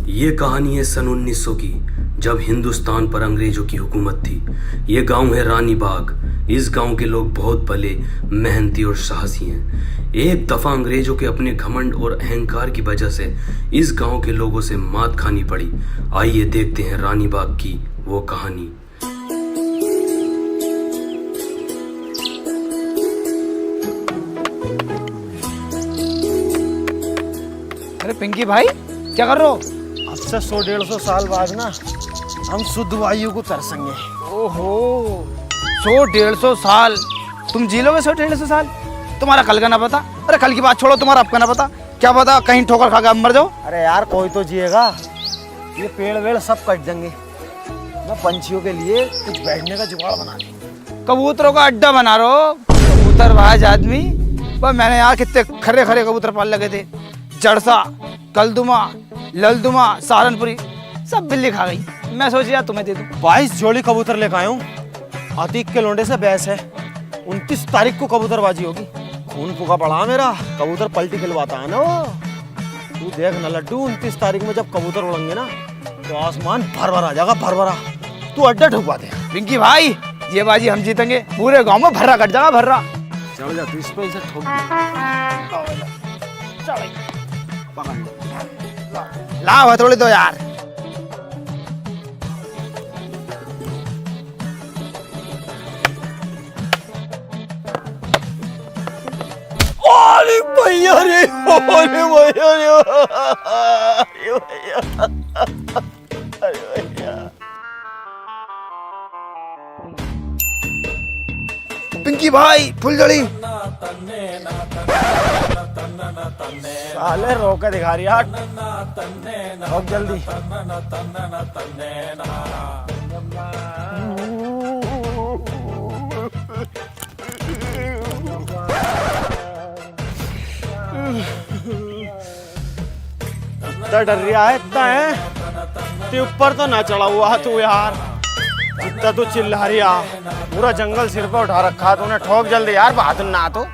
ये कहानी है सन 1900 की, जब हिंदुस्तान पर अंग्रेजों की हुकूमत थी। ये गांव है रानी बाग। इस गांव के लोग बहुत भले, मेहनती और साहसी हैं। एक दफा अंग्रेजों के अपने घमंड और अहंकार की वजह से इस गांव के लोगों से मात खानी पड़ी। आइए देखते हैं रानी बाग की वो कहानी। अरे पिंकी भाई, क्या कर रहे हो? अब से 100-150 साल बाद ना हम शुद्ध वायु को तरसेंगे। ओहो, 100-150 साल तुम जी लोगे? 100-150 साल? तुम्हारा कल का ना पता। अरे कल की बात छोड़ो, तुम्हारा अब का ना पता। क्या पता कहीं ठोकर खा के मर जाओ। अरे यार कोई तो जिएगा, ये पेड़ वेड़ सब कट देंगे। मैं पंछियों के लिए कुछ बैठने का जुगाड़ बना दूं। कबूतरों का अड्डा बना रहे हो? कबूतरबाज आदमी। बस मैंने यहाँ कितने खरे खरे कबूतर पाल लगे थे। जड़सा, कलदुमा, ललदुमा, सहारनपुरी, सब बिल्ली खा गई। मैं सोचा तुम्हें दे दूं। 22 जोड़ी कबूतर लेकर आया हूँ। अतीक के लोंडे से बहस है। 29 तारीख को कबूतरबाजी होगी। खून फूका पड़ा मेरा, कबूतर पलटी खिलवाता है ना वो। तू देख ना लड्डू, 29 तारीख में जब कबूतर उड़ेंगे ना तो आसमान भर भर आ जाएगा, भर भरा। तू अड्डा ठुकवा दे। पिंकी भाई, ये बाजी हम जीतेंगे। पूरे गांव में भर्रा कट जाएगा, भर्रा। चल जा तू इस पे, इसे ठोक लाओ हथौड़ी दो यार। अरे भैया रे, अरे भैया रे, अरे भैया, अरे भैया। पिंकी भाई, फुलझड़ी। साले रोके दिखा रही यार, बहुत जल्दी। इतना डर रहा है, इतना है। ते ऊपर तो ना चढ़ा हुआ तू यार, जितना तू चिल्ला रही आ। पूरा जंगल सिर पे उठा रखा तूने। ठोक जल्दी यार, बहादुर ना तो।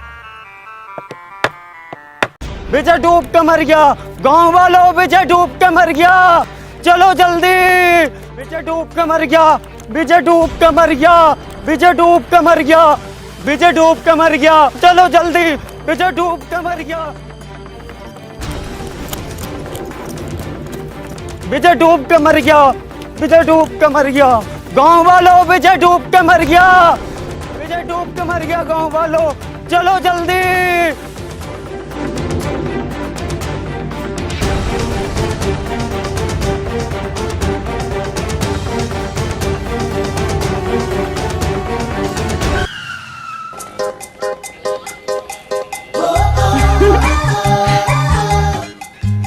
विजय डूब के मर गया, गांव वालों, विजय डूब के मर गया, चलो जल्दी। विजय डूब के मर गया, विजय डूब के मर गया, विजय डूब के मर गया, विजय डूब के मर गया, चलो जल्दी। विजय डूब के मर गया, विजय डूब के मर गया, विजय डूब के मर गया, गांव वालों, विजय डूब के मर गया, विजय डूब के मर गया, गांव वालों, चलो जल्दी।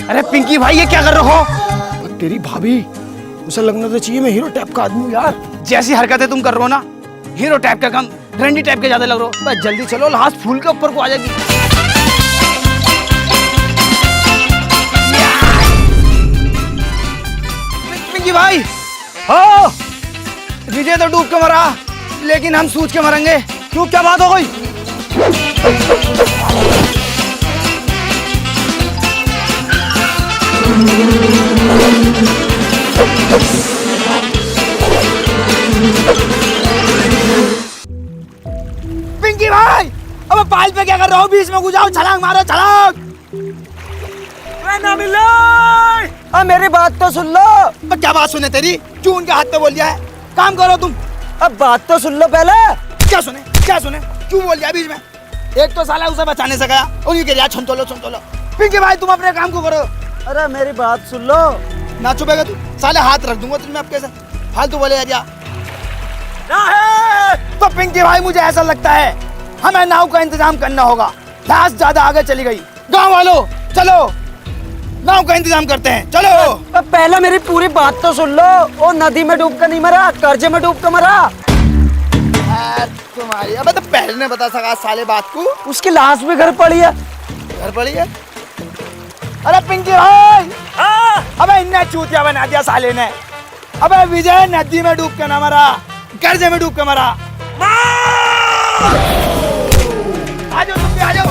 अरे पिंकी भाई, ये क्या कर रहे हो? तेरी भाभी, उसे लगना तो चाहिए मैं हीरो टाइप का आदमी हूँ यार। जैसी हरकतें तुम कर रहे हो ना, हीरो टाइप का कम, रंडी टाइप के ज्यादा लग रहे हो। बस जल्दी चलो, लास्ट फूल के ऊपर को आ जाएगी। पिंकी भाई, हाँ विजय तो डूब के मरा, लेकिन हम सूझ के मरेंगे। क्यों, क्या बात हो गई? पिंकी भाई, अब पाल पे क्या कर रहे हो? बीच में घुस जाओ, छलांग मारो, छलांग। ना मिले। अब मेरी बात तो सुन लो। अब क्या बात सुने तेरी? क्यों उनके हाथ पे बोल दिया है? काम करो तुम। अब बात तो सुन लो पहले। क्या सुने, क्या सुने? क्यों बोल दिया बीच में? एक तो साला उसे बचाने से गया, उन्हीं के लिए छंतोलो छंतोलो। पिंकी भाई, तुम अपने काम को करो। अरे मेरी बात सुन लो। ना चुपेगा तू, साले हाथ रख दूंगा तुझमें। अब कैसे फालतू बोले यार? तो पिंकी भाई, मुझे ऐसा लगता है हमें नाव का इंतजाम करना होगा। लाश ज्यादा आगे चली गई। गांव वालों, चलो नाव का इंतजाम करते हैं, चलो। अब पहले मेरी पूरी बात तो सुन लो। वो नदी में डूब कर नहीं मरा, कर्जे में डूब कर मरा। तुम्हारी अब तो पहले ने बता सका साले बात को। उसकी लाश भी घर पड़ी है। घर पड़ी है? अरे पिंकी भाई, अबे इन्हें चूतिया बना दिया साले ने। अबे विजय नदी में डूब के ना मरा, कर्जे में डूब के मरा। आ जाओ तुम भी, आ जाओ।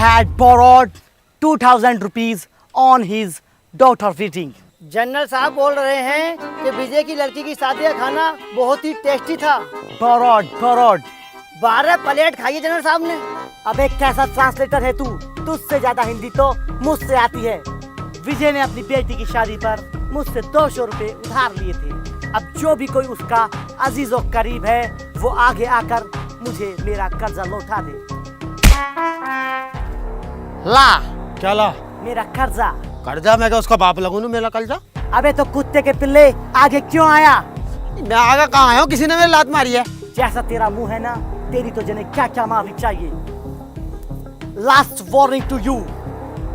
had borrowed 2,000 rupees on his daughter wedding. General साहब बोल रहे हैं कि विजय की लड़की की शादी का खाना बहुत ही टेस्टी था। Borrowed. 12 प्लेट खाई है जनरल साहब ने। अबे कैसा ट्रांसलेटर है तू? तुझसे ज्यादा हिंदी तो मुझसे आती है। विजय ने अपनी बेटी की शादी पर मुझसे 200 रुपए उधार लिए थे। अब जो भी कोई उसका अजीज और करीब है वो आगे आकर मुझे मेरा कर्जा लौटा दे। ला क्या ला? मेरा कर्जा। कर्जा? मैं क्या उसका बाप लगूं? मेरा कर्जा? अबे तो कुत्ते के पिल्ले आगे क्यों आया? मैं आगे कहाँ आया हूँ? किसी ने मेरी लात मारी है। जैसा तेरा मुंह है ना, तेरी तो जने क्या क्या मारनी चाहिए। लास्ट वार्निंग टू यू,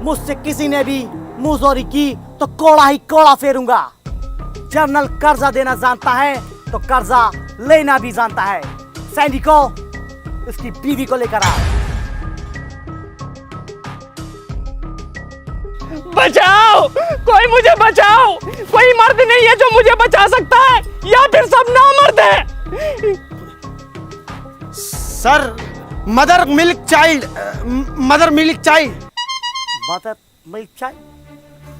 मुझसे किसी ने भी मुंहजोरी की तो कोड़ा ही कोड़ा फेरूंगा। जनरल कर्जा देना जानता है तो कर्जा लेना भी जानता है। सैनिकों, उसकी बीवी को लेकर आ। बचाओ, कोई मुझे बचाओ। कोई मर्द नहीं है जो मुझे बचा सकता है, या फिर सब नामर्द है। Sir, mother milk child. Mother milk चाय।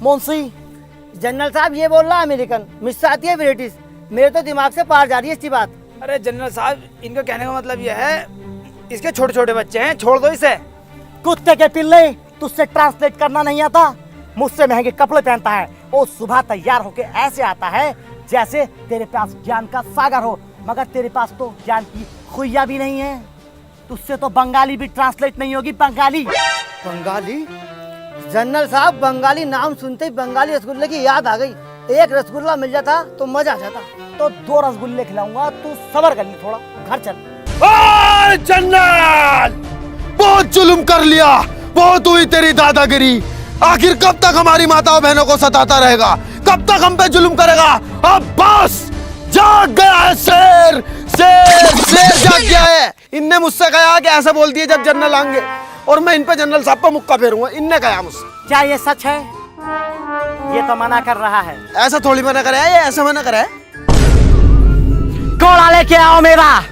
मुंशी, जनरल साहब ये बोल रहा है अमेरिकन, मुझसे आती है ब्रिटिश। मेरे तो दिमाग से पार जा रही है इसकी बात। अरे जनरल साहब, इनका कहने का मतलब यह है, इसके छोटे छोटे बच्चे हैं, छोड़ दो इसे। कुत्ते के पिल्ले, तुझसे ट्रांसलेट करना नहीं आता? मुझसे महंगे कपड़े पहनता है और सुबह तैयार होके ऐसे आता है जैसे तेरे पास ज्ञान का सागर हो, मगर तेरे पास तो ज्ञान की खुइया भी नहीं है। तुझसे तो बंगाली भी ट्रांसलेट नहीं होगी। बंगाली? जनरल साहब, बंगाली नाम सुनते ही बंगाली रसगुल्ले की याद आ गई। एक रसगुल्ला मिल जाता तो मजा आ जाता। तो 2 रसगुल्ले खिलाऊंगा, तू सबर कर ली थोड़ा, घर चल। जनरल, बहुत जुल्म कर लिया, बहुत हुई तेरी दादागिरी। आखिर कब तक हमारी माताओं बहनों को सताता रहेगा? कब तक हम पे जुल्म करेगा? अब बस जाग गया है शेर, शेर जाग गया है। इनने मुझसे कहा कि ऐसा बोल दिए जब जनरल आएंगे, और मैं इन पे जनरल साहब पर मुक्का फेरूंगा। इनने कहा मुझसे। क्या ये सच है? ये तो मना कर रहा है। ऐसा थोड़ी मना करे है, ये ऐसा मना करे है। कोड़ा लेके आओ मेरा।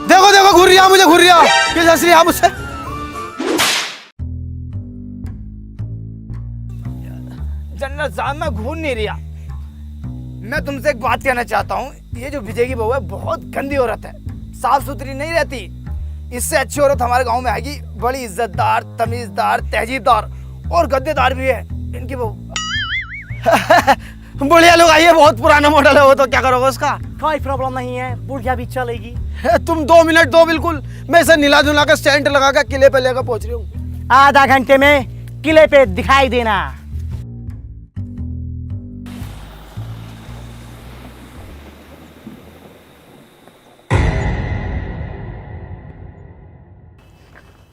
देखो देखो, घूर रहा मुझे, घूर रहा। किस हंस रही है मुझसे? जनरल साहब, मैं घूर नहीं रहा। मैं तुमसे एक बात कहना चाहता हूँ। ये जो विजय की बहू है, बहुत गंदी औरत है, साफ सुथरी नहीं रहती। इससे अच्छी औरत हमारे गांव में आएगी, बड़ी इज्जतदार, तमीजदार, तहजीबदार और गद्देदार भी है इनकी बहू। बुढ़िया लोग आइए, बहुत पुराना मॉडल है वो, तो क्या करोगे उसका? कोई प्रॉब्लम नहीं है, बुढ़िया भी चलेगी। तुम 2 मिनट दो, बिल्कुल। मैं इसे नीला धुला कर स्टैंड लगा कर किले पे लेकर पहुंच रही हूँ। आधा घंटे में किले पे दिखाई देना।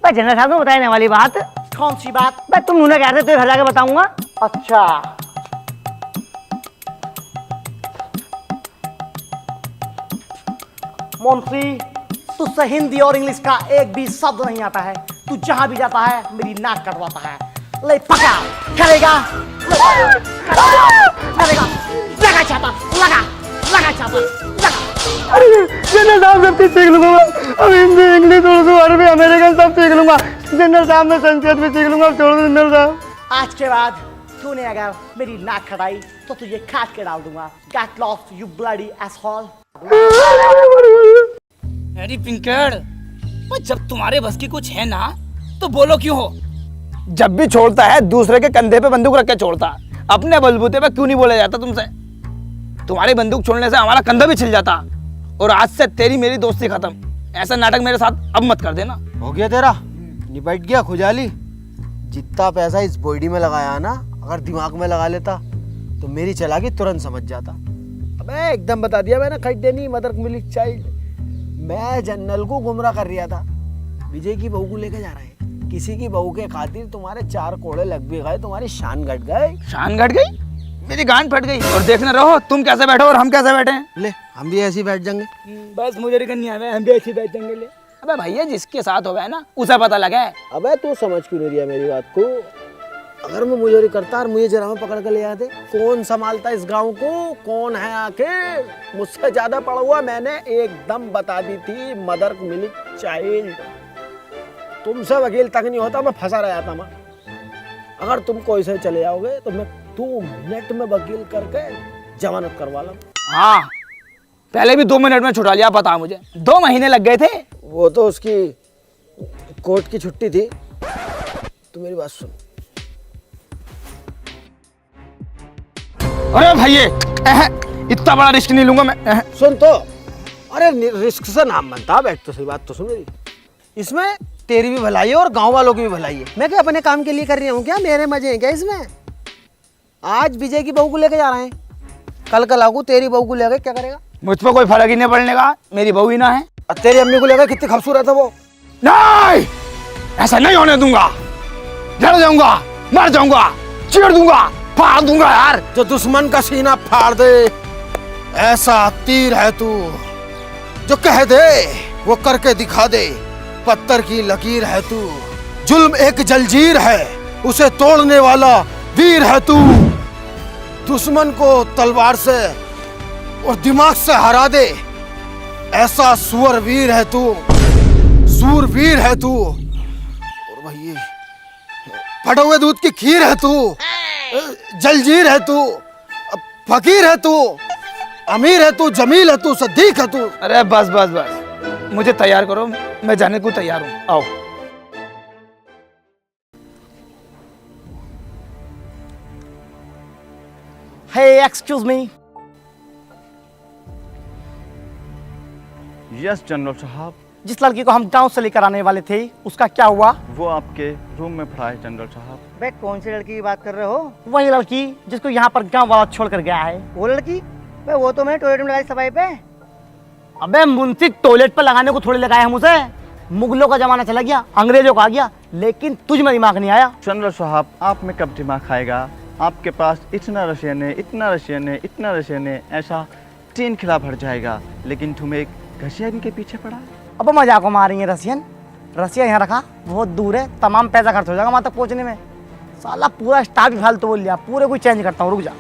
जनरल साहब को बताने वाली बात। कौन सी बात? मैं तुम उन्हें कहते तो घर जाके बताऊंगा। अच्छा, मुंशी, तुझसे हिंदी और इंग्लिश का एक भी शब्द नहीं आता है। तू जहां भी जाता है मेरी नाक कटवाता है। ले पका, करेगा, लगा छापा, लगा छापा, लगा। अरे जनरल साहब, सब कुछ सीख लूंगा। अब हिंदी, इंग्लिश, उर्दू, अरबी, अमेरिकन सब सीख लूंगा। जनरल साहब, मैं संस्कृत भी सीख लूंगा। छोड़ दो जनरल साहब। आज के बाद तूने अगर मेरी नाक खटाई तो तुझे काट के डाल दूंगा। Get lost, you bloody asshole। अरे पिंकड़, जब तुम्हारे बस की कुछ है ना, तो बोलो क्यों हो? जब भी छोड़ता है दूसरे के कंधे पे बंदूक रख के छोड़ता, अपने बलबूते पे क्यों नहीं बोला जाता तुमसे? तुम्हारी बंदूक छोड़ने से हमारा कंधा भी छिल जाता। और आज से तेरी मेरी दोस्ती खत्म। ऐसा नाटक मेरे साथ अब मत कर देना। हो गया तेरा, निपट गया खुजाली। जितना पैसा इस बॉडी में लगाया ना, अगर दिमाग में लगा लेता तो मेरी चालाकी तुरंत समझ जाता। अबे एकदम बता दिया मैंने, खड्डे नहीं, मदर मिल्क चाइल्ड। मैं जनरल को गुमराह कर रहा था। विजय की बहू को लेके जा रहे हैं। किसी की बहू के खातिर तुम्हारे 4 कोड़े लग भी गए, तुम्हारी शान घट गए। शान घट गई? मेरी गांड फट गई। और देखना रहो तुम कैसे बैठो और हम कैसे बैठे हैं। ले, हम भी ऐसे ही बैठ जाएंगे। बस मुझे नहीं आया, हम भी ऐसे ही बैठ जाएंगे। ले, अबे भैया जिसके साथ हो गए ना उसे पता लगे। अबे तू समझ क्यों नहीं दिया मेरी बात को? अगर मैं मुझे करता और मुझे जरा में पकड़ कर ले आते, कौन संभालता इस गांव को? कौन है आखिर? मुझसे ज्यादा पढ़ा हुआ मैंने एकदम बता दी थी, मदर मिल्क चाइल्ड। तुमसे वकील तक नहीं होता, मैं फंसा रह जाता। मैं अगर तुम कोई से चले जाओगे तो मैं 2 मिनट में वकील करके जमानत करवा लूं। हाँ पहले भी 2 मिनट में छुड़ा लिया, पता मुझे 2 महीने लग गए थे। वो तो उसकी कोर्ट की छुट्टी थी। तू मेरी बात सुन। अरे भैया इतना बड़ा रिस्क नहीं लूंगा मैं। सुन तो, अरे रिस्क से नाम बनता। बैठ तो सही बात तो सुन मेरी। इसमें तेरी भी भलाई है और गांव वालों की भी भलाई है। मैं क्या अपने काम के लिए कर रही हूँ क्या? मेरे मजे हैं क्या इसमें? आज विजय की बहू को लेके जा रहे हैं, कल लागू तेरी बहू को लेकर क्या करेगा? मुझ पर कोई फर्क ही नहीं पड़ने का, मेरी बहू ही ना है। और तेरी अम्मी को लेकर कितनी खूबसूरत है वो। नहीं ऐसा नहीं होने दूंगा, जड़ जाऊंगा, मर जाऊंगा, चीर दूंगा, फाड़ दूंगा यार। जो दुश्मन का सीना फाड़ दे ऐसा तीर है तू, जो कह दे वो करके दिखा दे। पत्थर की लकीर है तू, जुल्म एक जंजीर है, उसे तोड़ने वाला वीर है तू। दुश्मन को तलवार से और दिमाग से हरा दे, ऐसा सुअर वीर है तू, सूरवीर है तू। और भाई फटे हुए दूध की खीर है तू, जलजीर है तू, फकीर है तू, अमीर है तू, जमील है तू, सदीक है तू। अरे बस बस बस, मुझे तैयार करो, मैं जाने को तैयार हूँ। आओ। Hey, excuse me. Yes general साहब। जिस लड़की को हम गांव से लेकर आने वाले थे उसका क्या हुआ? वो आपके रूम में पड़ा है जनरल साहब। बे कौन सी लड़की की बात कर रहे हो? वही लड़की जिसको यहाँ पर गांव वाला छोड़ कर गया है। वो लड़की? बे वो तो मैंने टॉयलेट में लगाई सफाई पे। अबे मुंशी टॉयलेट पे लगाने को थोड़ी लगाया हम उसे। मुगलों का जमाना चला गया, अंग्रेजों का आ गया, लेकिन तुझ में दिमाग नहीं आया। जनरल साहब आप में कब दिमाग आएगा? आपके पास इतना रशियन है, इतना रशियन है, इतना रशियन है, ऐसा 3 खिला भर जाएगा, लेकिन तुम एक घसियन के पीछे पड़ा। अब मजाक को मारेंगे रसियन? रसिया यहाँ रखा, बहुत दूर है, तमाम पैसा खर्च हो जाएगा वहां तक पहुंचने में। साला पूरा स्टाफ ही फालतू बोल लिया, पूरे को चेंज करता हूँ, रुक जा।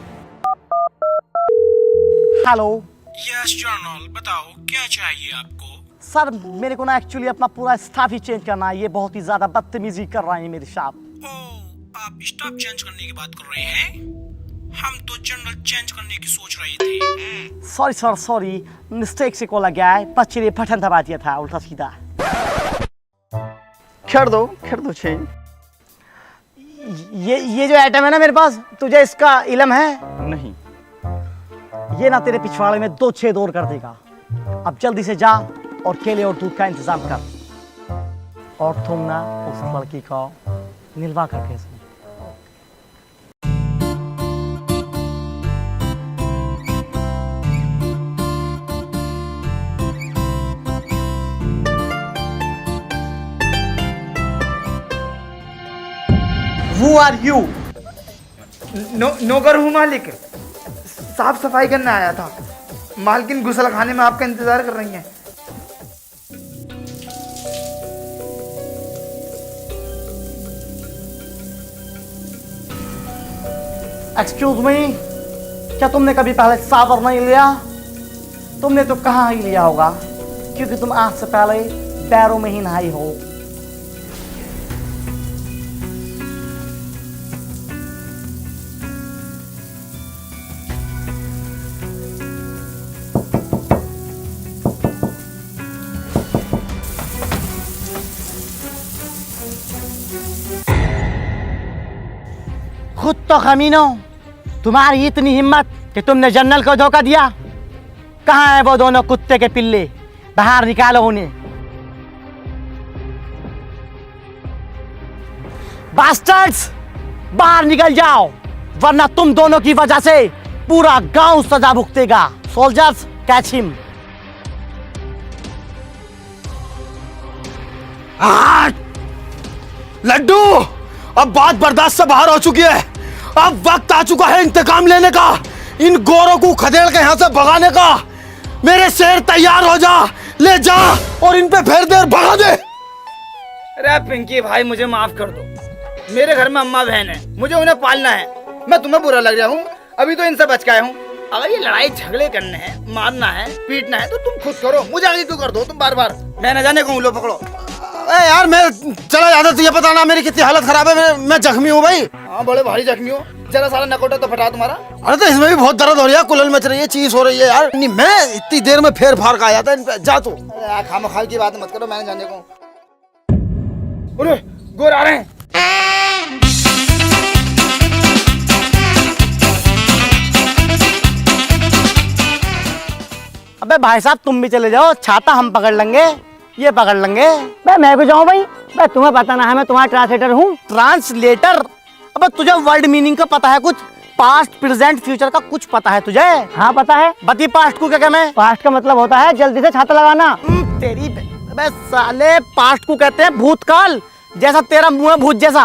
हेलो यस जनरल, बताओ क्या चाहिए आपको? सर मेरे को ना एक्चुअली अपना पूरा स्टाफ ही चेंज करना है, ये बहुत ही ज्यादा बदतमीजी कर रहे हैं मेरे साथ। ओह, आप स्टाफ चेंज करने की बात कर रहे हैं? हम तो जनरल चेंज करने की सोच रहे थे। सॉरी सर सॉरी, मिस्टेक से कॉल गया है, बच्चे पठन दबा दिया था उल्टा सीधा। कर दो चेंज। ये जो आइटम है ना मेरे पास, तुझे इसका इल्म है? नहीं। ये ना तेरे पिछवाड़े में 2 छेद और कर देगा। अब जल्दी से जा और केले और दूध का इंतजाम कर, और तुम ना उस लड़की को निलवा कर भेज। Who are you? नौकर हूँ मालिक, साफ सफाई करने आया था। मालकिन गुसल खाने में आपका इंतजार कर रही हैं। एक्सक्यूज मी, क्या तुमने कभी पहले सावर नहीं लिया? तुमने तो कहाँ ही लिया होगा, क्योंकि तुम आज से पहले पैरों में ही नहाई हो। खुद तो खमीनो, तुम्हारी इतनी हिम्मत कि तुमने जनरल को धोखा दिया। कहाँ है वो दोनों कुत्ते के पिल्ले? बाहर निकालो उन्हें। बास्टर्ड्स, बाहर निकल जाओ, वरना तुम दोनों की वजह से पूरा गांव सजा भुगतेगा। Soldiers, catch him. लड्डू, अब बात बर्दाश्त से बाहर हो चुकी है। अब वक्त आ चुका है इंतकाम लेने का, इन गोरों को खदेड़ के यहाँ से भगाने का। मेरे शेर तैयार हो जा, ले जा और इन पे फेर दे और भगा दे। अरे पिंकी भाई मुझे माफ कर दो, मेरे घर में अम्मा बहन है, मुझे उन्हें पालना है। मैं तुम्हें बुरा लग रहा हूँ, अभी तो इनसे बच के आया हूँ। अगर ये लड़ाई झगड़े करने हैं, मारना है, पीटना है तो तुम खुद करो, मुझे आगे क्यों कर दो तुम बार बार। मैं न जाने कहूँ, लो पकड़ो। अरे यार मैं चला जाता, तुझे पता ना मेरी कितनी हालत खराब है, मैं जख्मी हूँ भाई। हाँ बड़े भारी जख्मी हो, जरा सारा नकोटा तो फटा तुम्हारा। अरे तो इसमें भी बहुत दर्द हो रही है, कुलल मच रही है, चीज हो रही है यार। नहीं मैं इतनी देर में फेर फार का आया था इन पे, जा तू। अरे खामखाल की बात मत करो, मैंने जाने को। अरे गोर आ रहे हैं। अबे भाई साहब तुम भी चले जाओ, छाता हम पकड़ लेंगे, ये पकड़ लेंगे। मैं क्यों जाऊं भाई, तुम्हें पता ना है मैं तुम्हारा ट्रांसलेटर हूँ। ट्रांसलेटर? अबे तुझे वर्ड मीनिंग का पता है कुछ? पास्ट प्रेजेंट फ्यूचर का कुछ पता है तुझे? हाँ पता है। बती पास्ट को क्या मैं? पास्ट का मतलब होता है जल्दी से छाता लगाना। तेरी अबे साले, पास्ट को कहते हैं भूतकाल, जैसा तेरा मुंह है भूत जैसा।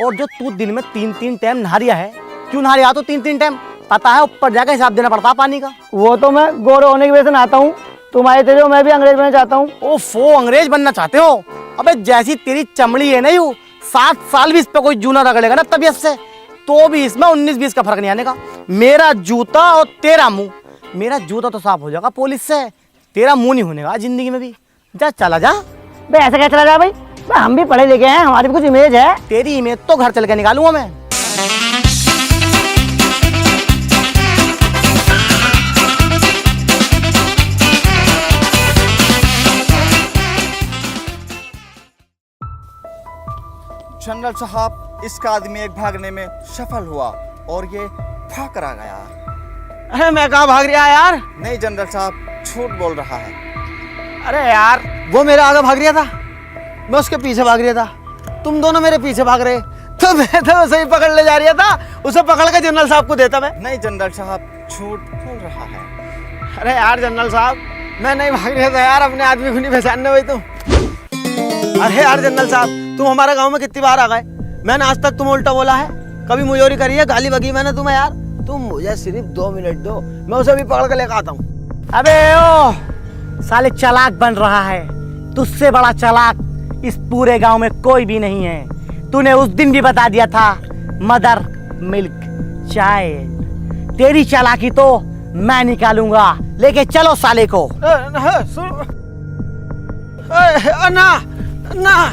और जो तू दिन में 3-3 टाइम नहा रिया है, क्यों नहा रिया तो 3-3 टाइम? पता है ऊपर जाकर हिसाब देना पड़ता है पानी का। वो तो मैं गोरे होने की वजह से नहाता हूँ, तुम्हारे तेरे मैं भी अंग्रेज बनना चाहता हूँ। ओफो, अंग्रेज बनना चाहते हो? अबे जैसी तेरी चमड़ी है ना, यू 7 साल भी इस पे कोई जूना रगड़ेगा ना तबीयत से, तो भी इसमें 19-20 का फर्क नहीं आने का। मेरा जूता और तेरा मुंह, मेरा जूता तो साफ हो जाएगा पुलिस से, तेरा मुंह नहीं होने का जिंदगी में भी। जा चला जा। बे ऐसा क्या चला जा भाई, हम भी पढ़े लिखे हैं, हमारी भी कुछ इमेज है। तेरी इमेज तो घर चल के निकालूंगा मैं। जनरल साहब, इसका आदमी एक भागने में सफल हुआ और ये भाग कर आ गया। अरे मैं कहाँ भाग रहा यार? नहीं जनरल साहब, झूठ बोल रहा है। अरे यार वो मेरे आगे भाग रहा था, मैं उसके पीछे भाग रहा था, तुम दोनों मेरे पीछे भाग रहे, तो मैं तो उसे ही पकड़ ले जा रहा था, उसे पकड़ के जनरल साहब को देता मैं। नहीं जनरल साहब, झूठ बोल रहा है। अरे यार जनरल साहब, मैं नहीं भाग रहा था यार, अपने आदमी को नहीं पहचानने भाई तुम। अरे यार जनरल साहब, तुम हमारे गांव में कितनी बार आ गए, मैंने आज तक तुम उल्टा बोला है, कभी मुजोरी करी है, गाली बगी मैंने तुम्हें यार। तुम मुझे सिर्फ 2 मिनट दो, मैं उसे भी पकड़ के लेकर आता हूँ। अबे ओ साले, चालाक बन रहा है, तुझसे बड़ा चालाक इस पूरे गांव में कोई भी नहीं है। तूने उस दिन भी बता दिया था, मदर मिल्क चाइल्ड। तेरी चालाकी तो मैं निकालूंगा, लेके चलो साले को। ना ना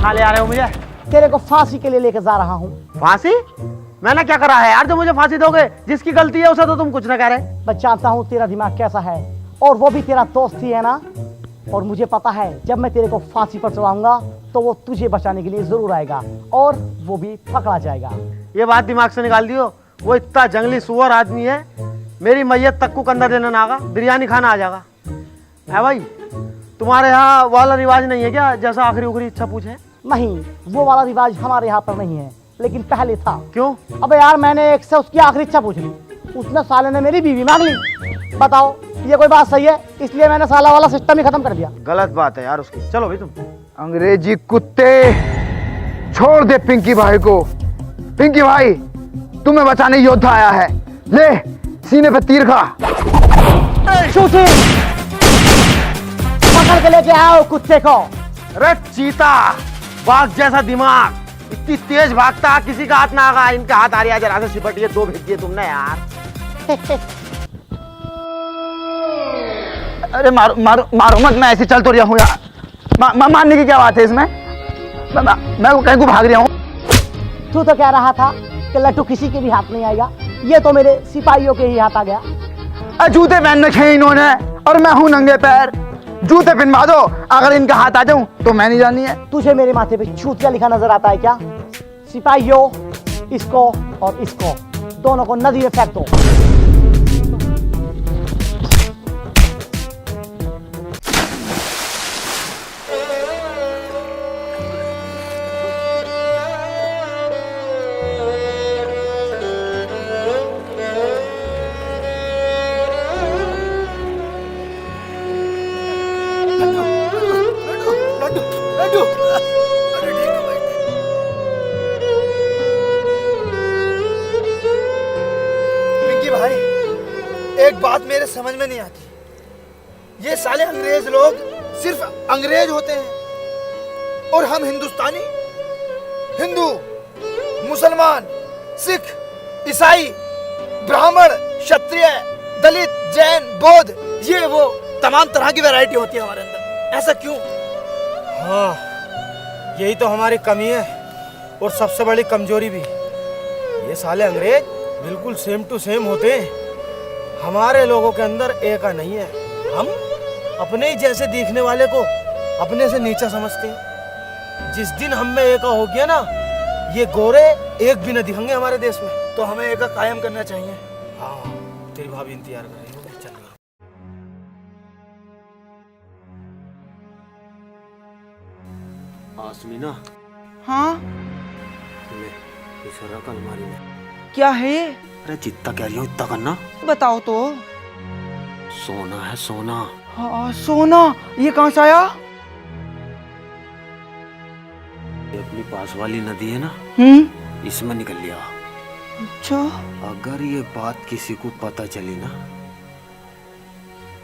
ले आ रहे हो मुझे? तेरे को फांसी के लिए लेकर जा रहा हूँ। फांसी? मैंने क्या करा है यार जो मुझे फांसी दोगे? जिसकी गलती है उसे तो तुम कुछ ना कह रहे। मैं जानता हूँ तेरा दिमाग कैसा है, और वो भी तेरा दोस्त ही है ना। और मुझे पता है जब मैं तेरे को फांसी पर चढ़ाऊंगा तो वो तुझे बचाने के लिए जरूर आएगा, और वो भी पकड़ा जाएगा। ये बात दिमाग से निकाल दियो, वो इतना जंगली सुअर आदमी है, मेरी मैयत तक को कंधा देने ना आगा, बिरयानी खाना आ जाएगा। है भाई, तुम्हारे यहाँ वाला रिवाज नहीं है क्या, जैसा आखिरी उखरी इच्छा पूछे? नहीं, वो वाला रिवाज हमारे यहाँ पर नहीं है, लेकिन पहले था। क्यों? अबे यार, मैंने एक से उसकी आखिरी इच्छा पूछ ली, उसने साले ने मेरी बीवी मांग ली। बताओ ये कोई बात सही है? इसलिए मैंने साला वाला सिस्टम ही खत्म कर दिया। गलत बात है यार उसकी। चलो भाई तुम। अंग्रेजी कुत्ते, छोड़ दे पिंकी भाई को। पिंकी भाई, तुम्हें बचाने योद्धा आया है, ले सीने पे तीर खा। पकड़ के लेके आओ कुत्ते को। अरे चीता, बाघ जैसा दिमाग, इतनी तेज भागता, किसी का हाथ ना आगा। इनके हाथ आ रही है, जरा से सिपटिए, 2 भेज दिए तुमने यार। अरे मारो मारो मारो मत, मैं ऐसे चल तो रहा हूँ यार। मारने की क्या बात है इसमें? मैं कहीं को भाग रहा हूँ। तू तो कह रहा था कि लट्टू किसी के भी हाथ नहीं आएगा, ये तो मेरे सिपाहियों के ही हाथ आ गया। जूते पहन रखे हैं इन्होंने और मैं हूँ नंगे पैर। जूते पहनवा दो, अगर इनका हाथ आ जाऊं तो मैं नहीं जानी है। तुझे मेरे माथे पे छूतिया लिखा नजर आता है क्या? सिपाहियों, इसको और इसको दोनों को नदी में फेंक दो। एक बात मेरे समझ में नहीं आती, ये साले अंग्रेज लोग सिर्फ अंग्रेज होते हैं और हम हिंदुस्तानी, हिंदू, मुसलमान, सिख, ईसाई, ब्राह्मण, क्षत्रिय, दलित, जैन, बौद्ध, ये वो तमाम तरह की वैरायटी होती है हमारे अंदर। ऐसा क्यों? हाँ, यही तो हमारी कमी है और सबसे बड़ी कमजोरी भी। ये साले अंग्रेज बिल्कुल सेम टू सेम होते हैं, हमारे लोगों के अंदर एका नहीं है। हम अपने ही जैसे दिखने वाले को अपने से नीचा समझते हैं। जिस दिन हम में एका हो गया ना, ये गोरे एक भी न दिखेंगे हमारे देश में। तो हमें एका कायम करना चाहिए। हाँ, तेरी भाभी इंतजार कर रही होगी, चल। आसमीना, हाँ ले इस रख अलमारी में। क्या है ये? अरे जितना कह रही हूँ इतना करना। बताओ तो। सोना है सोना। हाँ सोना, ये कहाँ से आया? ये अपनी पास वाली नदी है ना, इसमें निकल लिया। अच्छा। अगर ये बात किसी को पता चली ना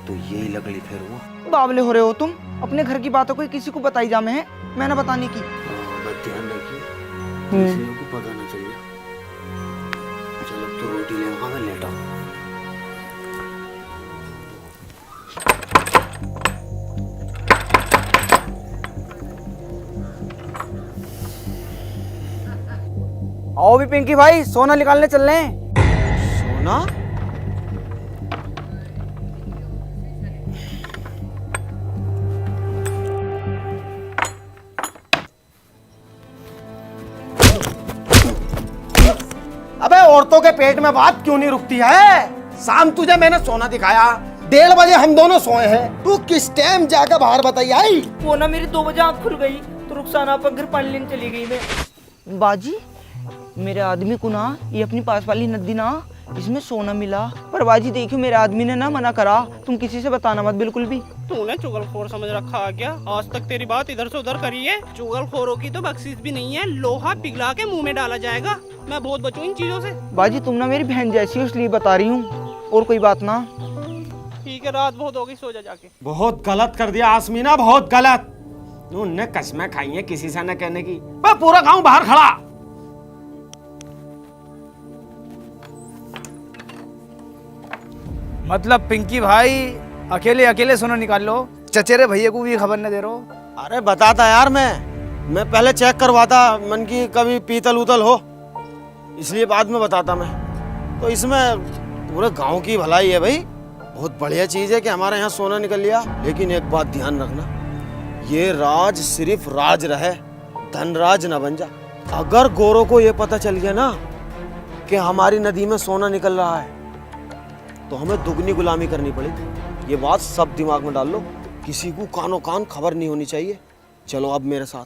तो यही लगड़ी फिर हुआ। बावले हो रहे हो तुम, अपने घर की बातों को किसी को बताई जा में है, मैंने बताने की। बस ध्यान रखिए किसी को पता ना चलिए। चलो अब तो रोटी ले आऊंगा, मैं लेटा हूँ। आओ भी पिंकी भाई, सोना निकालने चल रहे हैं। सोना? अबे औरतों के पेट में बात क्यों नहीं रुकती है? शाम तुझे मैंने सोना दिखाया, 1:30 बजे हम दोनों सोए हैं, तू किस टाइम जाकर बाहर बताई आई? वो ना मेरी 2 बजे आँख खुल गई तो रुखसाना पर घर पानी लेने चली गई मैं। बाजी, मेरे आदमी को ना ये अपनी पास वाली नदी ना, इसमें सोना मिला। पर बाजी देखियो, मेरे आदमी ने ना मना करा, तुम किसी से बताना मत बिल्कुल भी। तूने चुगलखोर समझ रखा है क्या? आज तक तेरी बात इधर से उधर करी है। चुगलखोरों की तो बख्शीश भी नहीं है, लोहा पिघला के मुंह में डाला जाएगा। मैं बहुत बचूं इन चीजों से। बाजी तुम ना मेरी बहन जैसी हो, इसलिए बता रही हूँ, और कोई बात ना। ठीक है, रात बहुत हो गई, सो जा जाके। बहुत गलत कर दिया आसमीना, बहुत गलत। उनने कसमें खाई है किसी से न कहने की। पूरा गांव बाहर खड़ा। मतलब पिंकी भाई अकेले अकेले सोना निकाल लो, चचेरे भैया को भी खबर न दे रहो। अरे बताता यार, मैं पहले चेक करवाता मन की कभी पीतल उतल हो, इसलिए बाद में बताता मैं। तो इसमें पूरे गांव की भलाई है भाई, बहुत बढ़िया चीज है कि हमारे यहाँ सोना निकल लिया। लेकिन एक बात ध्यान रखना, ये राज सिर्फ राज रहे, धनराज न बन जा। अगर गोरों को ये पता चल गया ना कि हमारी नदी में सोना निकल रहा है तो हमें दुगनी गुलामी करनी पड़ेगी। ये बात सब दिमाग में डाल लो, किसी को कानो कान खबर नहीं होनी चाहिए। चलो अब मेरे साथ।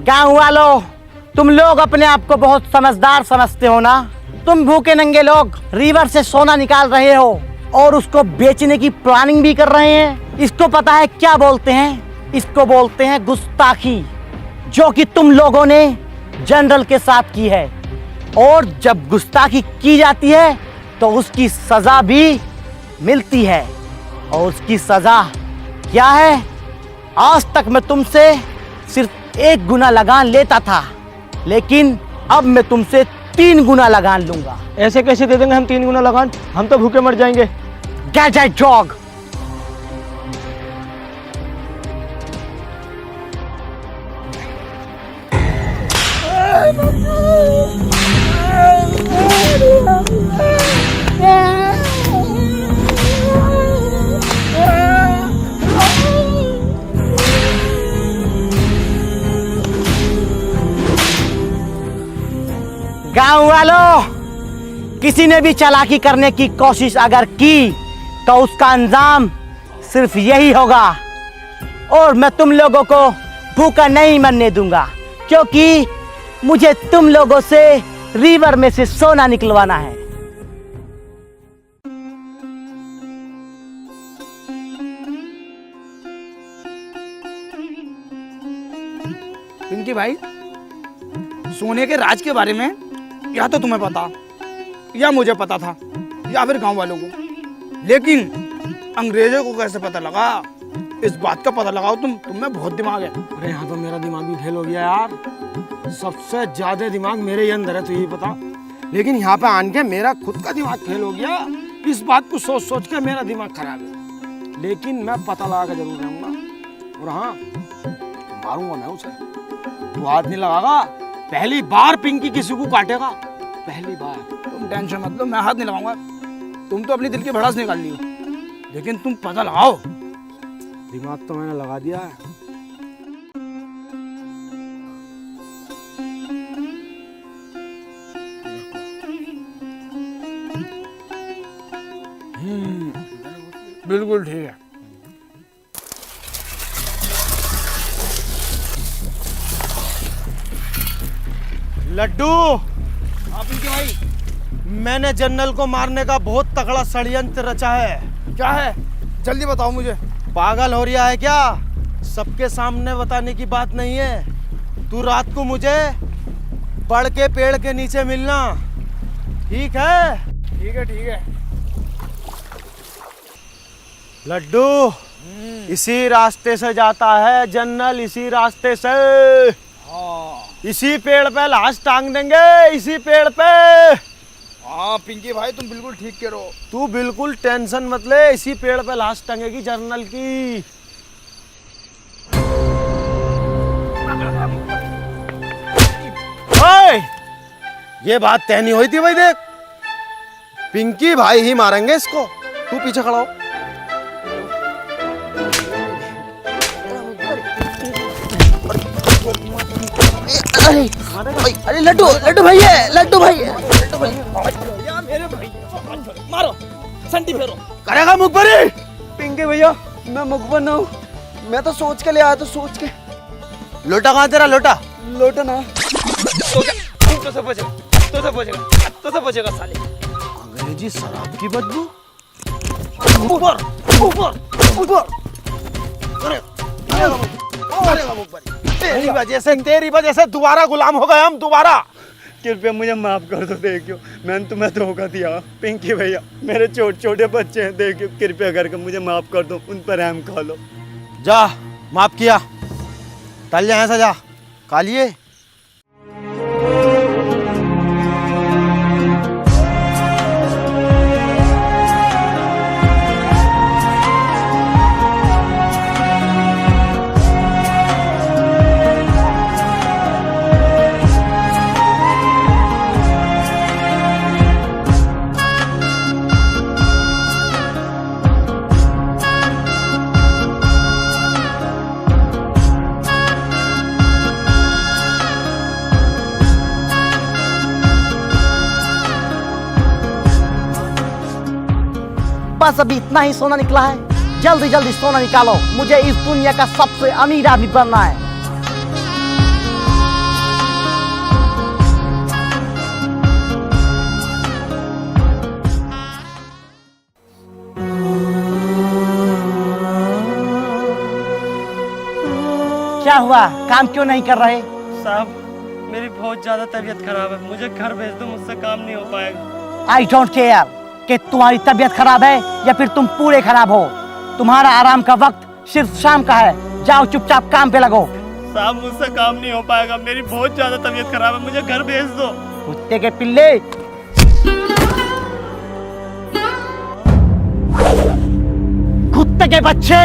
गाँव वालों, तुम लोग अपने आप को बहुत समझदार समझते हो ना। तुम भूखे नंगे लोग रिवर से सोना निकाल रहे हो और उसको बेचने की प्लानिंग भी कर रहे हैं। इसको पता है क्या बोलते हैं? इसको बोलते हैं गुस्ताखी, जो कि तुम लोगों ने जनरल के साथ की है। और जब गुस्ताखी की जाती है तो उसकी सजा भी मिलती है। और उसकी सजा क्या है? आज तक मैं तुमसे सिर्फ 1 गुना लगान लेता था, लेकिन अब मैं तुमसे 3 गुना लगान लूंगा। ऐसे कैसे दे देंगे हम 3 गुना लगान? हम तो भूखे मर जाएंगे। Get that dog. गांव वालों, किसी ने भी चालाकी करने की कोशिश अगर की तो उसका अंजाम सिर्फ यही होगा। और मैं तुम लोगों को भूखा नहीं मरने दूंगा, क्योंकि मुझे तुम लोगों से रिवर में से सोना निकलवाना है। पिंकी भाई, सोने के राज के बारे में या तो तुम्हें पता या मुझे पता था या फिर गांव वालों को, लेकिन अंग्रेजों को कैसे पता लगा, इस बात का पता लगाओ। तुम में बहुत दिमाग है। अरे यहाँ तो मेरा दिमाग भी फेल हो गया यार। सबसे ज्यादा दिमाग मेरे ही अंदर है, तो यही पता। लेकिन यहाँ पे आन के मेरा खुद का दिमाग फेल हो गया। इस बात को सोच सोच के मेरा दिमाग खराब है। लेकिन मैं पता लगा के जरूर रहूंगा। और हाँ, मारूंगा मैं उसे। तू हाथ नहीं लगागा। पहली बार पिंकी किसी को काटेगा, पहली बार। तुम टेंशन मत लो, मैं हाथ नहीं लगाऊंगा। तुम तो अपनी दिल की भड़ास निकाल ली हो, लेकिन तुम पता लगाओ। दिमाग तो मैंने लगा दिया है। बिल्कुल ठीक है। लड्डू, आप इनके भाई, मैंने जनरल को मारने का बहुत तगड़ा षड्यंत्र रचा है। क्या है? जल्दी बताओ मुझे। पागल हो रहा है क्या? सबके सामने बताने की बात नहीं है। तू रात को मुझे बड़ के पेड़ के नीचे मिलना, ठीक है? ठीक है, ठीक है। लड्डू, इसी रास्ते से जाता है जनरल, इसी रास्ते से। इसी पेड़ पे लाश टांग देंगे, इसी पेड़ पे। हाँ पिंकी भाई, तुम बिल्कुल ठीक कह रहे हो। तू बिल्कुल टेंशन मत ले, इसी पेड़ पे लाश टंगेगी जनरल की। ओए, ये बात तय नहीं हुई थी भाई। देख, पिंकी भाई ही मारेंगे इसको। तू पीछे खड़ा हो। अरे लड्डू, लड्डू भाई है, लड्डू भाई है, लड्डू भाई या मेरे भाई, मारो, संटी फेरो। करेगा मुखबरी? पिंकी भैया, मैं मुखबर ना हूँ। मैं तो सोच के ले आया, तो सोच के। लोटा कहाँ तेरा? लोटा लोटा ना। तो से बचेगा साले। अंग्रेजी शराब की बदबू। ऊपर, ऊपर, ऊपर। तेरी वजह से दोबारा गुलाम हो गए हम, दोबारा। कृपया मुझे माफ कर दो। देखियो, मैंने तुम्हें धोखा दिया। पिंकी भैया, मेरे छोटे छोटे बच्चे हैं। देखियो, कृपया करके मुझे माफ कर दो, उन पर रहम खा लो। जा, माफ किया। टल जाए सजा कालिए। बस अभी इतना ही सोना निकला है। जल्दी जल्दी सोना निकालो, मुझे इस दुनिया का सबसे अमीर आदमी बनना है। क्या हुआ? काम क्यों नहीं कर रहे? साहब, मेरी बहुत ज्यादा तबीयत खराब है, मुझे घर भेज दो, मुझसे काम नहीं हो पाएगा। आई डोंट केयर कि तुम्हारी तबीयत खराब है या फिर तुम पूरे खराब हो। तुम्हारा आराम का वक्त सिर्फ शाम का है। जाओ चुपचाप काम पे लगो। साहब, मुझसे काम नहीं हो पाएगा, मेरी बहुत ज्यादा तबीयत खराब है, मुझे घर भेज दो। कुत्ते के पिल्ले, कुत्ते के बच्चे,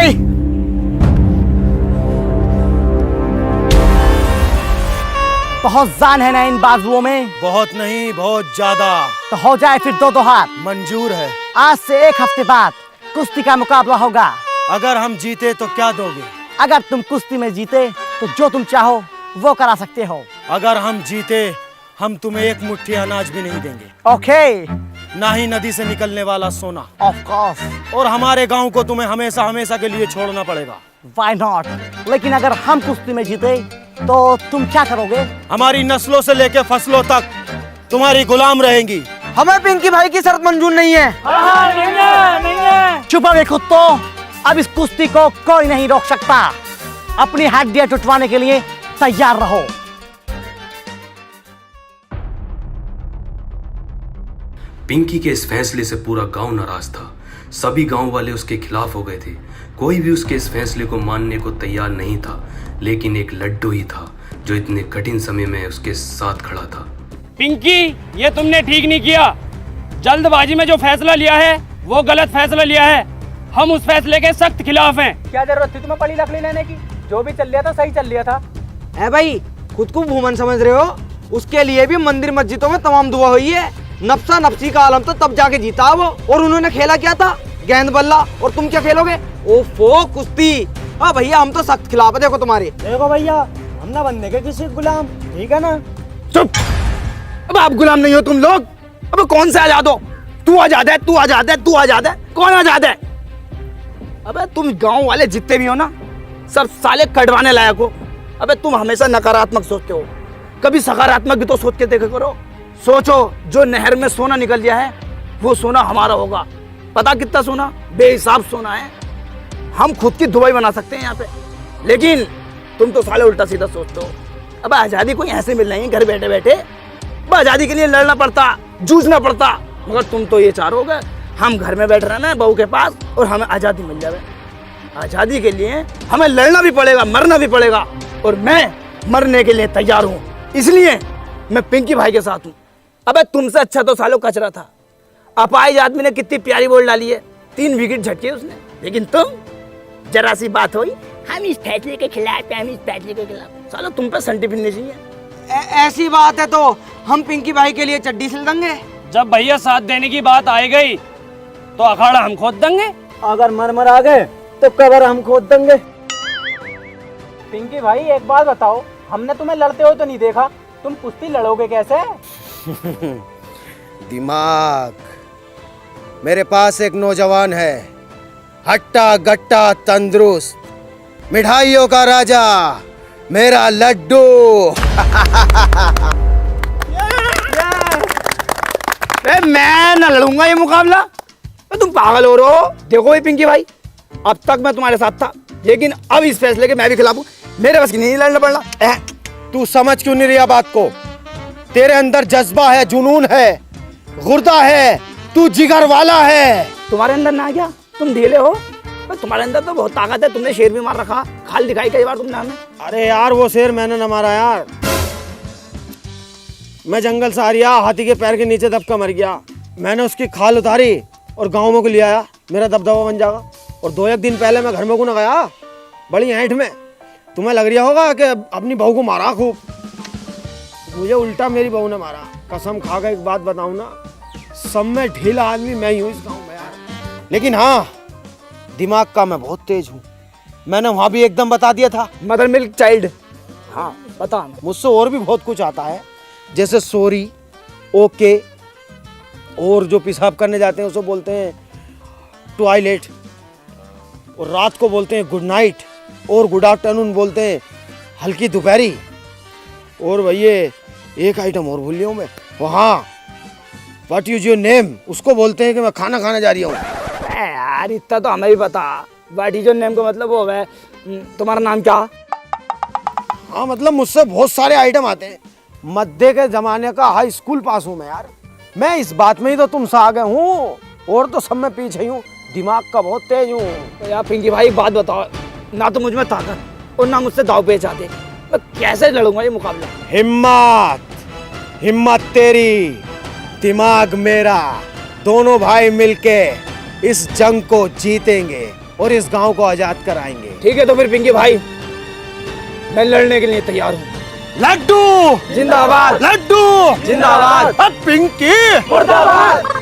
बहुत जान है ना इन बाजुओं में, बहुत नहीं, बहुत ज्यादा। तो हो जाए फिर दो दो हाथ। मंजूर है। आज से 1 हफ्ते बाद कुश्ती का मुकाबला होगा। अगर हम जीते तो क्या दोगे? अगर तुम कुश्ती में जीते तो जो तुम चाहो वो करा सकते हो। अगर हम जीते हम तुम्हें एक मुट्ठी अनाज भी नहीं देंगे, ओके। ना ही नदी से निकलने वाला सोना। Of course. और हमारे गांव को तुम्हें हमेशा हमेशा के लिए छोड़ना पड़ेगा। Why not? लेकिन अगर हम कुश्ती में जीते तो तुम क्या करोगे? हमारी नस्लों से लेकर फसलों तक तुम्हारी गुलाम रहेंगी। हमें पिंकी भाई की शर्त मंजूर नहीं है। चुप रहो कुत्तो, अब इस कुश्ती को कोई नहीं रोक सकता। अपनी हड्डियां टुटवाने के लिए तैयार रहो। पिंकी के इस फैसले से पूरा गांव नाराज था। सभी गांव वाले उसके खिलाफ हो गए थे। कोई भी उसके इस फैसले को मानने को तैयार नहीं था, लेकिन एक लड्डू ही था जो इतने कठिन समय में उसके साथ खड़ा था। पिंकी, ये तुमने ठीक नहीं किया। जल्दबाजी में जो फैसला लिया है वो गलत फैसला लिया है। हम उस फैसले के सख्त खिलाफ हैं। क्या जरूरत थी तुम्हें पड़ी लकड़ी लेने की? जो भी चल लिया था सही चल लिया था। है भाई, खुद को भूमन समझ रहे हो? उसके लिए भी मंदिर मस्जिदों में तमाम दुआ हुई है। नफ्सा नफ्सी का आलम तो तब जाके जीता वो। और उन्होंने खेला क्या था? गेंद बल्ला। और तुम क्या खेलोगे? ओफो, कुश्ती। हाँ भैया, हम तो सख्त खिलाफ है। देखो तुम्हारे। देखो भैया, हम ना बनने के किसी गुलाम, ठीक है ना? चुप। अब आप गुलाम नहीं हो तुम लोग। अब कौन से आजाद हो? तू आजाद है, तू आजाद है, तू आजाद है। कौन आजाद है? अबे तुम गांव वाले जितने भी हो ना, सब साले कटवाने लायक हो। अबे तुम हमेशा नकारात्मक सोचते हो, कभी सकारात्मक भी तो सोच के देखा करो। सोचो, जो नहर में सोना निकल गया है वो सोना हमारा होगा। पता कितना सोना? बेहिसाब सोना है। हम खुद की दुबई बना सकते हैं यहाँ पे, लेकिन तुम तो साले उल्टा सीधा सोचते हो। अब आजादी कोई ऐसे मिल रही है घर बैठे बैठे? अब आजादी के लिए लड़ना पड़ता, जूझना पड़ता। मगर तुम तो ये चाहोगे हम घर में बैठ रहना है बहू के पास और हमें आजादी मिल जाए। आजादी के लिए हमें लड़ना भी पड़ेगा, मरना भी पड़ेगा, और मैं मरने के लिए तैयार हूँ। इसलिए मैं पिंकी भाई के साथ हूँ। अबे तुमसे अच्छा तो सालों कचरा था। अपाहिज आदमी ने कितनी प्यारी बॉल डाली है, 3 विकेट झटके उसने। लेकिन तुम, जरा सी बात हुई, हम इस फैसले के खिलाफ हैं, हम इस फैसले के खिलाफ। सालों तुम पे संटी फिरनी चाहिए। ऐसी बात है तो हम पिंकी भाई के लिए चड्डी सिल देंगे। जब भैया साथ देने की बात आई गई तो अखाड़ा हम खोद देंगे। अगर मर आ गए तो कबर हम खोद देंगे। पिंकी भाई, एक बात बताओ, हमने तुम्हें लड़ते हुए तो नहीं देखा, तुम कुश्ती लड़ोगे कैसे? दिमाग। मेरे पास एक नौजवान है, हट्टा गट्टा तंदुरुस्त, मिठाइयों का राजा, मेरा लड्डू। मैं न लड़ूंगा ये मुकाबला। तुम पागल हो रहे हो? देखो ये पिंकी भाई, अब तक मैं तुम्हारे साथ था, लेकिन अब इस फैसले के मैं भी खिलाफ हूँ। मेरे बस की नहीं लड़ना पड़ना। तू समझ क्यों नहीं रहा बात को? तेरे अंदर जज्बा है, जुनून है, गुर्दा है, तू जिगर वाला है। तुम्हारे अंदर ना क्या? तुम ढीले हो, पर तुम्हारे अंदर तो बहुत ताकत है। तुमने शेर भी मार रखा, खाल दिखाई कई बार तुमने हमें। अरे यार, वो शेर मैंने न मारा यार। मैं जंगल से आ रिया, हाथी के पैर के नीचे दबका मर गया। मैंने उसकी खाल उतारी और गाँव में को ले आया, मेरा दबदबा बन जाएगा। और 2-1 दिन पहले मैं घर में को न गया, बड़ी ऐंठ में। तुम्हें लग रहा होगा कि अपनी बहू को मारा खूब, मुझे उल्टा मेरी बहू ने मारा। कसम खा कर एक बात बताऊं ना, सब में ढीला आदमी मैं ही हूँ इस गांव में यार। लेकिन हाँ, दिमाग का मैं बहुत तेज हूँ। मैंने वहां भी एकदम बता दिया था, मदर मिल्क चाइल्ड। हाँ बता। मुझसे और भी बहुत कुछ आता है, जैसे सॉरी, ओके, और जो पेशाब करने जाते हैं उसे बोलते हैं टॉयलेट, और रात को बोलते हैं गुड नाइट, और गुड आफ्टरनून बोलते हैं हल्की दोपहरी। और भैया एक आइटम और भूल लिया मैं, वहाँ व्हाट इज योर नेम, उसको बोलते हैं कि मैं खाना खाने जा रही हूँ। यार इतना तो हमें भी पता। व्हाट इज योर नेम का मतलब वो है तुम्हारा नाम क्या? हाँ मतलब मुझसे बहुत सारे आइटम आते हैं। मध्य के जमाने का हाई स्कूल पास हूँ मैं यार। मैं इस बात में ही तो तुमसे आगे हूँ, और तो सब में पीछे हूँ। दिमाग का बहुत तेज हूँ। तो यार पिंकी भाई बात बताओ, ना तो मुझ में ताकत और ना मुझसे दाव पेच आते, मैं कैसे लड़ूंगा ये मुकाबला? हिम्मत, हिम्मत तेरी, दिमाग मेरा, दोनों भाई मिलके इस जंग को जीतेंगे और इस गांव को आजाद कराएंगे। ठीक है तो फिर पिंकी भाई, मैं लड़ने के लिए तैयार हूँ। लड्डू जिंदाबाद, लड्डू जिंदाबाद, अब पिंकी मुर्दाबाद।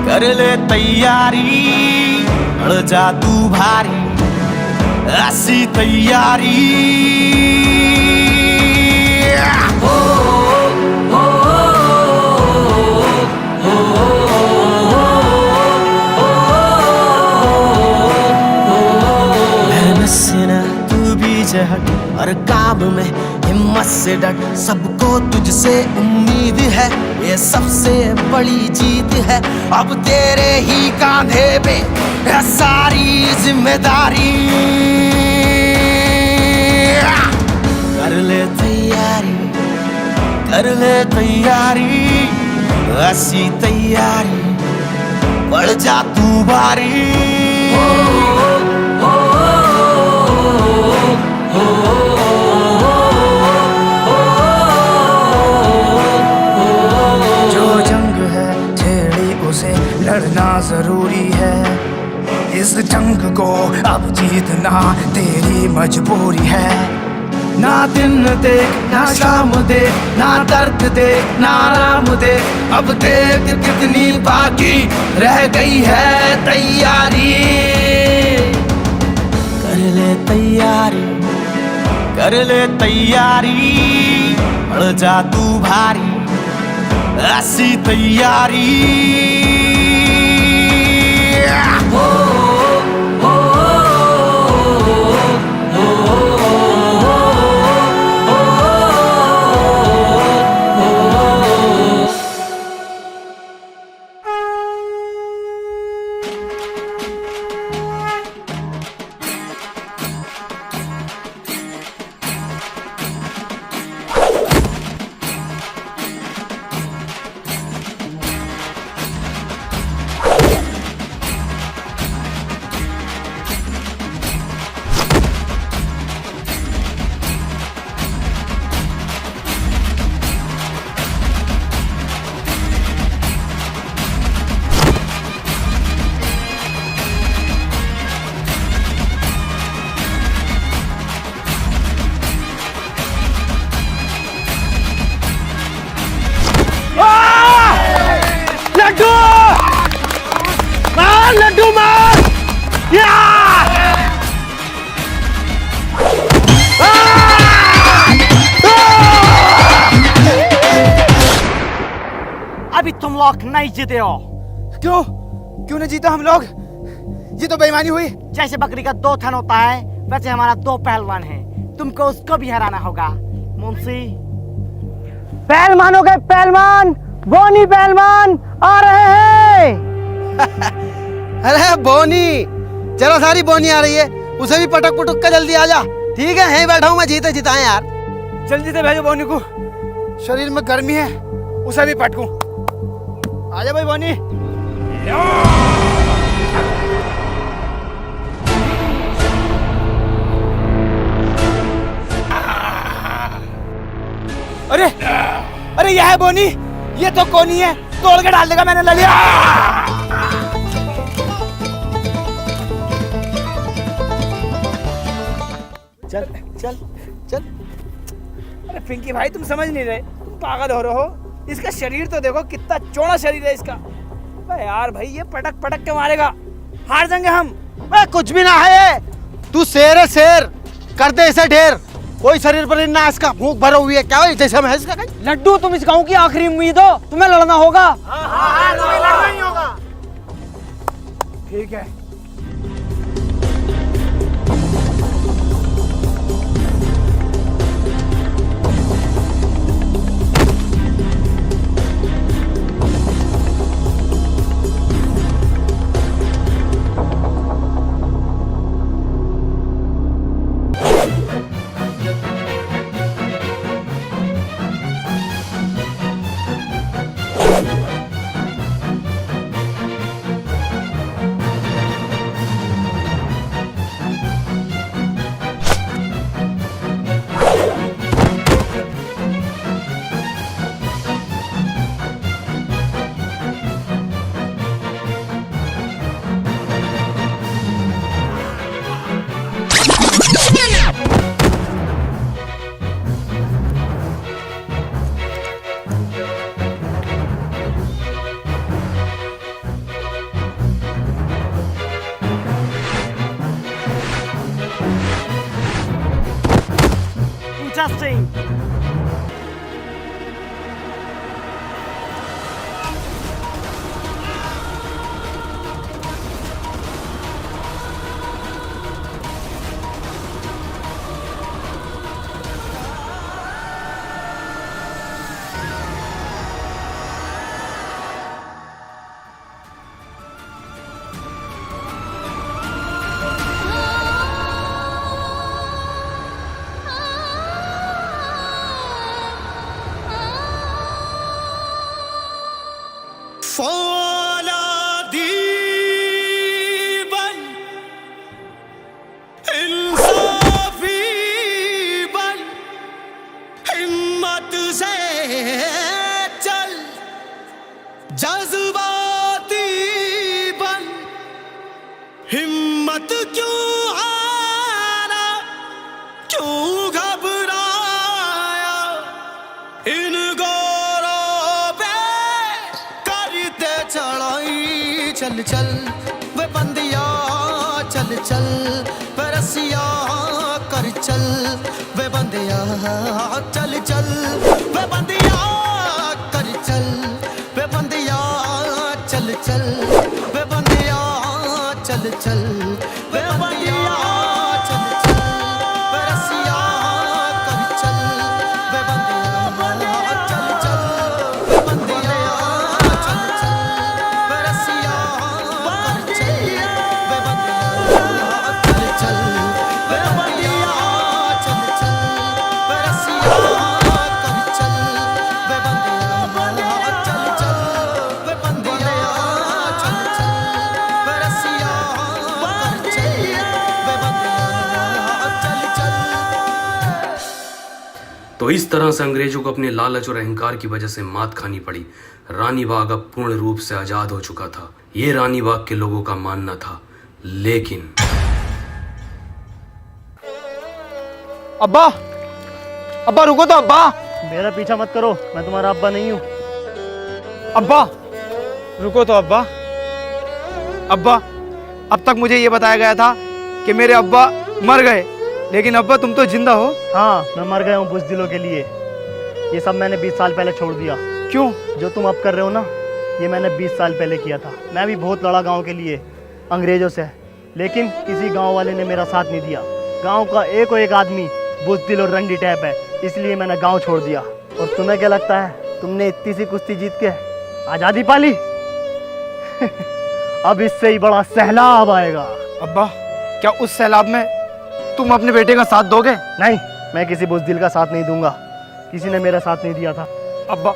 कर ले तैयारी बढ़ जा तू भारी ऐसी तैयारी मेहनत से ना तू भी जहट हर काम में हिम्मत से डट सबको तुझसे उम्मीद है ये सबसे बड़ी जीत है अब तेरे ही कांधे पे है सारी जिम्मेदारी कर ले तैयारी ऐसी तैयारी बढ़ जा तू भारी लड़ना जरूरी है इस जंग को अब जीतना तेरी मजबूरी है ना दिन देख ना शाम देख ना दर्द देख ना आराम देख अब देख कितनी बाकी रह गई है तैयारी कर ले तैयारी बढ़ जा तू भारी ऐसी तैयारी लड्डू मार अभी तुम लोग नहीं जीते हो। क्यों नहीं जीता हम लोग? ये तो बेईमानी हुई। जैसे बकरी का 2 थन होता है वैसे हमारा 2 पहलवान है, तुमको उसको भी हराना होगा। मुंशी पहलवान हो गए पहलवान, बोनी पहलवान आ रहे हैं। अरे बोनी जरा सारी बोनी आ रही है, उसे भी पटक पुटक का जल्दी आ जा। ठीक है यहीं बैठा हूँ मैं, जीते जिताए यार। जल्दी से भेजो बोनी को, शरीर में गर्मी है, उसे भी पटकूं। आजा भाई बोनी। अरे यह है बोनी, ये तो कोनी है, तोड़ के डाल देगा, मैंने ले लिया। चल चल चल। अरे पिंकी भाई तुम समझ नहीं रहे, तुम पागल हो रहे हो। इसका शरीर तो देखो कितना चौड़ा शरीर है इसका। अरे यार भाई ये पटक पटक के मारेगा, हार जाएंगे हम। कुछ भी ना है, तू शेर है शेर, कर दे इसे ढेर। कोई शरीर पर ना इसका, भूख भरा हुई है क्या जैसे में है इसका। लड्डू तुम इस गांव की आखिरी उम्मीद हो, तुम्हें लड़ना होगा। लड़ना ही होगा। ठीक है। इंटरेस्टिंग। जज्बाती बन, हिम्मत क्यों हारा, क्यों घबराया, इन गोरों पे करते चढ़ाई। चल चल वे बंदिया चल चल, वे रसिया कर चल, वे बंदिया चल चल, वे बंदिया कर चल, वे बंदिया चल चल, वे बंदिया चल चल, वे बंदिया चल चल, वे रसिया कर चल, वे बंदिया चल चल, वे बंदिया चल चल, वे रसिया कर चल, वे बंदिया चल चल, वे बंदिया चल चल, वे रसिया कर चल, वे बंदिया चल चल, वे बंदिया चल चल, वे रसिया कर चल, वे बंदिया चल चल। तो इस तरह से अंग्रेजों को अपने लालच और अहंकार की वजह से मात खानी पड़ी। रानी बाग अब पूर्ण रूप से आजाद हो चुका था, ये रानी बाग के लोगों का मानना था। लेकिन अब्बा, अब्बा रुको तो अब्बा। मेरा पीछा मत करो, मैं तुम्हारा अब्बा नहीं हूँ। अब्बा रुको तो अब्बा। अब्बा, अब तक मुझे ये बताया गया था कि मेरे अब्बा मर गए, लेकिन अब्बा तुम तो जिंदा हो। हाँ, मैं मर गया हूँ बुज़दिलों के लिए। ये सब मैंने 20 साल पहले छोड़ दिया। क्यों? जो तुम अब कर रहे हो ना, ये मैंने 20 साल पहले किया था। मैं भी बहुत लड़ा गांव के लिए अंग्रेज़ों से, लेकिन किसी गांव वाले ने मेरा साथ नहीं दिया। गांव का एक आदमी बुज़दिल और रंडी टैप है, इसलिए मैंने गांव छोड़ दिया। और तुम्हें क्या लगता है, तुमने इतनी सी कुश्ती जीत के आज़ादी पाली? अब इससे ही बड़ा सैलाब आएगा। अब्बा, क्या उस सैलाब में तुम अपने बेटे का साथ दोगे? नहीं, मैं किसी बुज़दिल का साथ नहीं दूंगा। किसी ने मेरा साथ नहीं दिया था। अब्बा,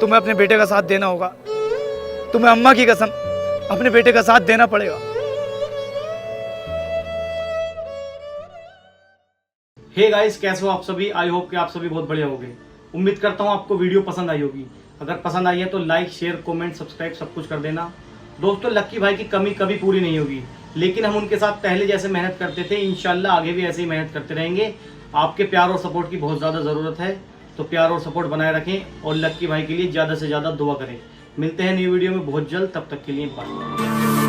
तुम्हें अपने बेटे का साथ देना होगा। तुम्हें अम्मा की कसम अपने बेटे का साथ देना पड़ेगा। हे गाइस, कैसे हो आप सभी? आई होप कि आप सभी बहुत बढ़िया होंगे। उम्मीद करता हूँ आपको वीडियो पसंद आई होगी। अगर पसंद आई है तो लाइक, शेयर, कमेंट, सब्सक्राइब सब कुछ कर देना। दोस्तों, लक्की भाई की कमी कभी पूरी नहीं होगी, लेकिन हम उनके साथ पहले जैसे मेहनत करते थे, इंशाल्लाह आगे भी ऐसे ही मेहनत करते रहेंगे। आपके प्यार और सपोर्ट की बहुत ज़्यादा ज़रूरत है, तो प्यार और सपोर्ट बनाए रखें और लक्की भाई के लिए ज़्यादा से ज़्यादा दुआ करें। मिलते हैं नई वीडियो में बहुत जल्द, तब तक के लिए बाय।